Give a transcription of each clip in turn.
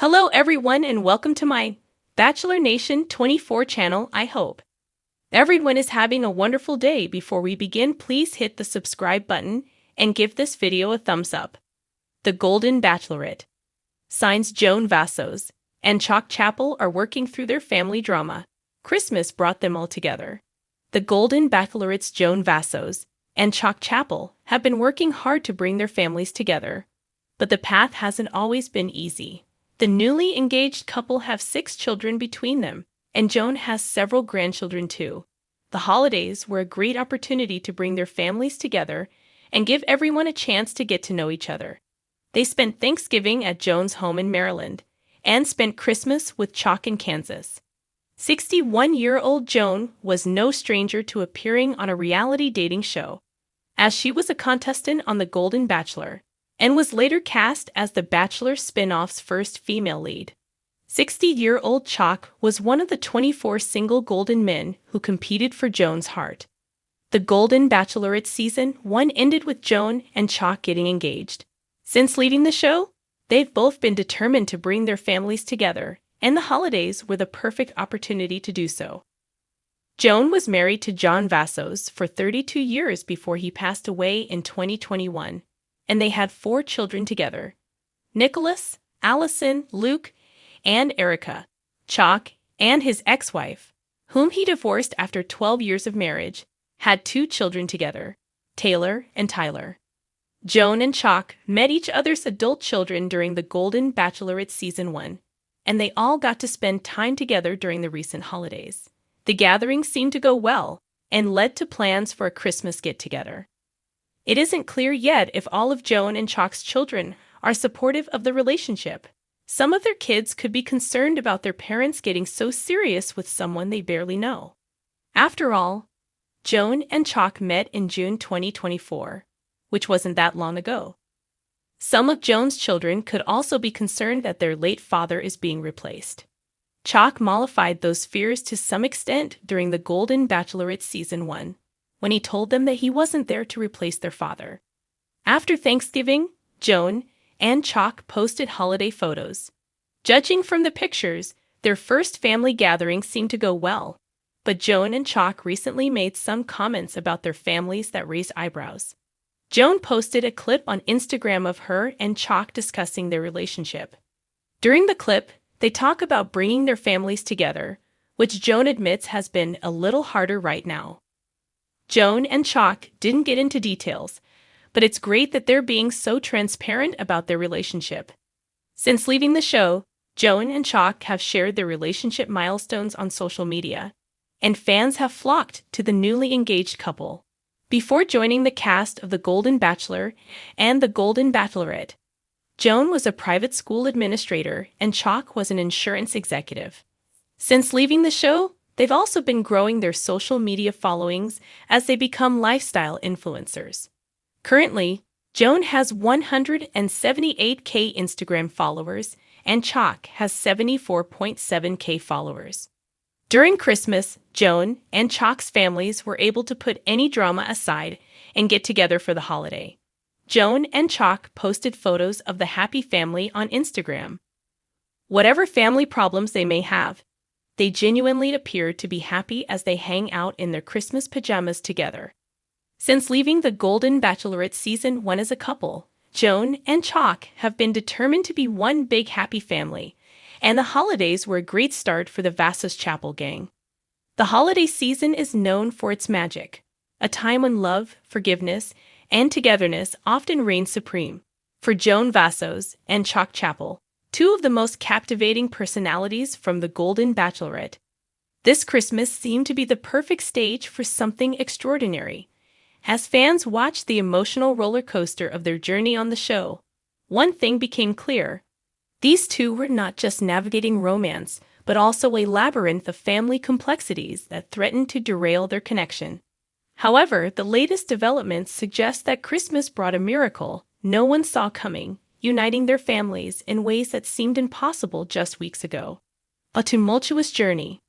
Hello everyone and welcome to my Bachelor Nation 24 channel. I hope everyone is having a wonderful day. Before we begin, please hit the subscribe button and give this video a thumbs up. The Golden Bachelorette. Signs Joan Vassos and Chock Chapple are working through their family drama. Christmas brought them all together. The Golden Bachelorette's Joan Vassos and Chock Chapple have been working hard to bring their families together. But the path hasn't always been easy. The newly engaged couple have 6 children between them, and Joan has several grandchildren too. The holidays were a great opportunity to bring their families together and give everyone a chance to get to know each other. They spent Thanksgiving at Joan's home in Maryland and spent Christmas with Chock in Kansas. 61-year-old Joan was no stranger to appearing on a reality dating show, as she was a contestant on The Golden Bachelor and was later cast as The Bachelor spin-off's first female lead. 60-year-old Chock was one of the 24 single golden men who competed for Joan's heart. The Golden Bachelorette Season 1 ended with Joan and Chock getting engaged. Since leaving the show, they've both been determined to bring their families together, and the holidays were the perfect opportunity to do so. Joan was married to John Vassos for 32 years before he passed away in 2021. And they had 4 children together: Nicholas, Allison, Luke, and Erica. Chock and his ex-wife, whom he divorced after 12 years of marriage, had 2 children together, Taylor and Tyler. Joan and Chock met each other's adult children during the Golden Bachelorette Season 1, and they all got to spend time together during the recent holidays. The gathering seemed to go well and led to plans for a Christmas get-together. It isn't clear yet if all of Joan and Chock's children are supportive of the relationship. Some of their kids could be concerned about their parents getting so serious with someone they barely know. After all, Joan and Chock met in June 2024, which wasn't that long ago. Some of Joan's children could also be concerned that their late father is being replaced. Chock mollified those fears to some extent during the Golden Bachelorette Season 1. When he told them that he wasn't there to replace their father. After Thanksgiving, Joan and Chock posted holiday photos. Judging from the pictures, their first family gathering seemed to go well, but Joan and Chock recently made some comments about their families that raised eyebrows. Joan posted a clip on Instagram of her and Chock discussing their relationship. During the clip, they talk about bringing their families together, which Joan admits has been a little harder right now. Joan and Chock didn't get into details, but it's great that they're being so transparent about their relationship. Since leaving the show, Joan and Chock have shared their relationship milestones on social media, and fans have flocked to the newly engaged couple. Before joining the cast of The Golden Bachelor and The Golden Bachelorette, Joan was a private school administrator and Chock was an insurance executive. Since leaving the show, they've also been growing their social media followings as they become lifestyle influencers. Currently, Joan has 178K Instagram followers and Chock has 74.7K followers. During Christmas, Joan and Chock's families were able to put any drama aside and get together for the holiday. Joan and Chock posted photos of the happy family on Instagram. Whatever family problems they may have, they genuinely appear to be happy as they hang out in their Christmas pajamas together. Since leaving the Golden Bachelorette Season 1 as a couple, Joan and Chock have been determined to be one big happy family, and the holidays were a great start for the Vassos Chapple gang. The holiday season is known for its magic, a time when love, forgiveness, and togetherness often reign supreme. For Joan Vassos and Chock Chapple, 2 of the most captivating personalities from The Golden Bachelorette, this Christmas seemed to be the perfect stage for something extraordinary. As fans watched the emotional roller coaster of their journey on the show, one thing became clear. These 2 were not just navigating romance, but also a labyrinth of family complexities that threatened to derail their connection. However, the latest developments suggest that Christmas brought a miracle no one saw coming, uniting their families in ways that seemed impossible just weeks ago. A tumultuous journey.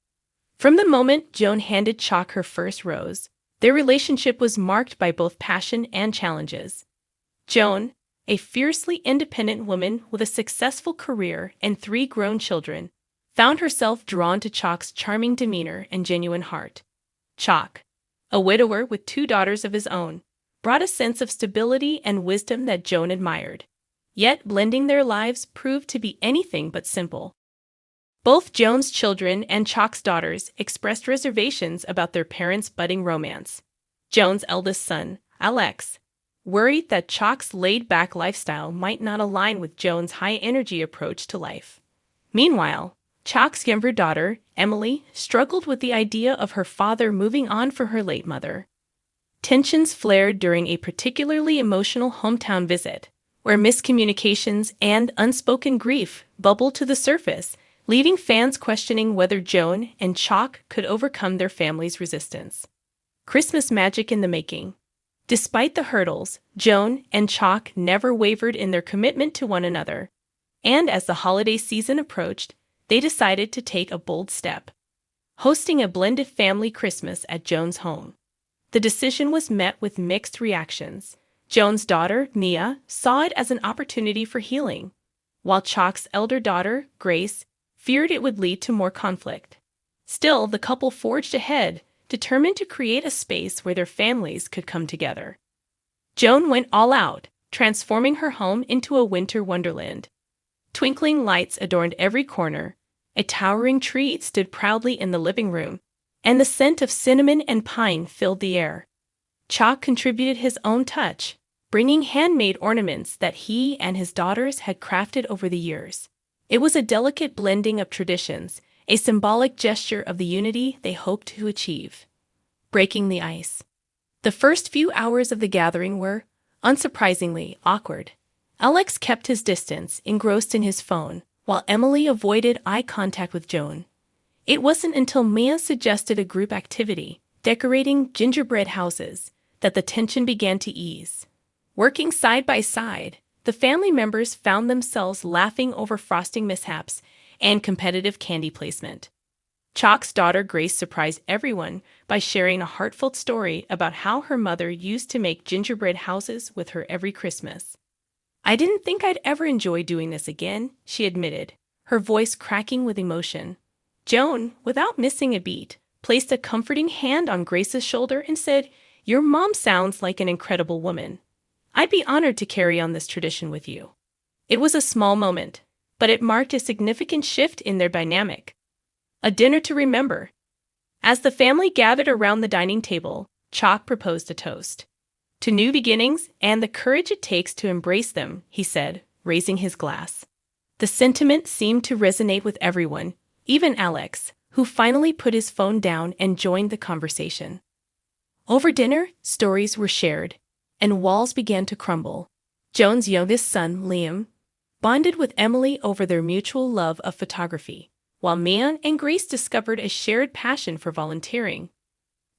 From the moment Joan handed Chock her first rose, their relationship was marked by both passion and challenges. Joan, a fiercely independent woman with a successful career and 3 grown children, found herself drawn to Chock's charming demeanor and genuine heart. Chock, a widower with 2 daughters of his own, brought a sense of stability and wisdom that Joan admired. Yet blending their lives proved to be anything but simple. Both Joan's children and Chock's daughters expressed reservations about their parents' budding romance. Joan's eldest son, Alex, worried that Chock's laid-back lifestyle might not align with Joan's high-energy approach to life. Meanwhile, Chock's younger daughter, Emily, struggled with the idea of her father moving on from her late mother. Tensions flared during a particularly emotional hometown visit, where miscommunications and unspoken grief bubbled to the surface, leaving fans questioning whether Joan and Chock could overcome their family's resistance. Christmas magic in the making. Despite the hurdles, Joan and Chock never wavered in their commitment to one another, and as the holiday season approached, they decided to take a bold step, hosting a blended family Christmas at Joan's home. The decision was met with mixed reactions. Joan's daughter, Mia, saw it as an opportunity for healing, while Chock's elder daughter, Grace, feared it would lead to more conflict. Still, the couple forged ahead, determined to create a space where their families could come together. Joan went all out, transforming her home into a winter wonderland. Twinkling lights adorned every corner, a towering tree stood proudly in the living room, and the scent of cinnamon and pine filled the air. Chock contributed his own touch, bringing handmade ornaments that he and his daughters had crafted over the years. It was a delicate blending of traditions, a symbolic gesture of the unity they hoped to achieve. Breaking the ice. The first few hours of the gathering were, unsurprisingly, awkward. Alex kept his distance, engrossed in his phone, while Emily avoided eye contact with Joan. It wasn't until Mia suggested a group activity, decorating gingerbread houses, that the tension began to ease. Working side by side, the family members found themselves laughing over frosting mishaps and competitive candy placement. Chock's daughter Grace surprised everyone by sharing a heartfelt story about how her mother used to make gingerbread houses with her every Christmas. "I didn't think I'd ever enjoy doing this again," she admitted, her voice cracking with emotion. Joan, without missing a beat, placed a comforting hand on Grace's shoulder and said, "Your mom sounds like an incredible woman. I'd be honored to carry on this tradition with you." It was a small moment, but it marked a significant shift in their dynamic. A dinner to remember. As the family gathered around the dining table, Chock proposed a toast. "To new beginnings and the courage it takes to embrace them," he said, raising his glass. The sentiment seemed to resonate with everyone, even Alex, who finally put his phone down and joined the conversation. Over dinner, stories were shared, and walls began to crumble. Joan's youngest son, Liam, bonded with Emily over their mutual love of photography, while Mia and Grace discovered a shared passion for volunteering.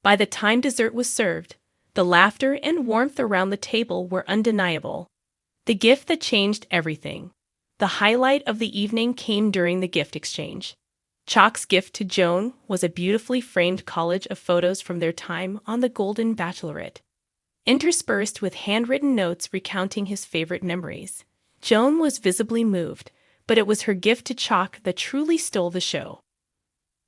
By the time dessert was served, the laughter and warmth around the table were undeniable. The gift that changed everything. The highlight of the evening came during the gift exchange. Chock's gift to Joan was a beautifully framed collage of photos from their time on the Golden Bachelorette, interspersed with handwritten notes recounting his favorite memories. Joan was visibly moved, but it was her gift to Chock that truly stole the show.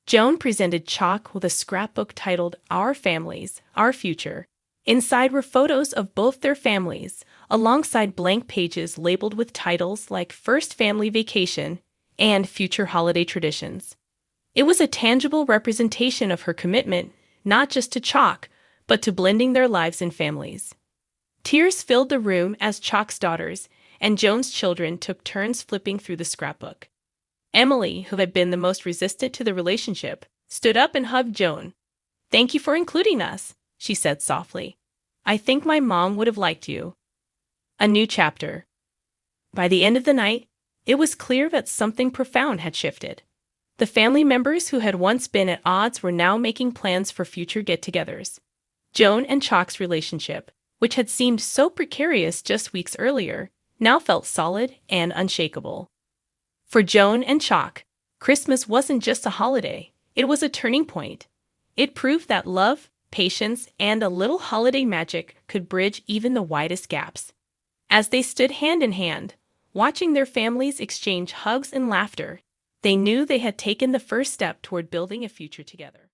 Joan presented Chock with a scrapbook titled Our Families, Our Future. Inside were photos of both their families, alongside blank pages labeled with titles like First Family Vacation and Future Holiday Traditions. It was a tangible representation of her commitment, not just to Chock, but to blending their lives and families. Tears filled the room as Chock's daughters and Joan's children took turns flipping through the scrapbook. Emily, who had been the most resistant to the relationship, stood up and hugged Joan. "Thank you for including us," she said softly. "I think my mom would have liked you." A new chapter. By the end of the night, it was clear that something profound had shifted. The family members who had once been at odds were now making plans for future get-togethers. Joan and Chock's relationship, which had seemed so precarious just weeks earlier, now felt solid and unshakable. For Joan and Chock, Christmas wasn't just a holiday, it was a turning point. It proved that love, patience, and a little holiday magic could bridge even the widest gaps. As they stood hand in hand, watching their families exchange hugs and laughter, they knew they had taken the first step toward building a future together.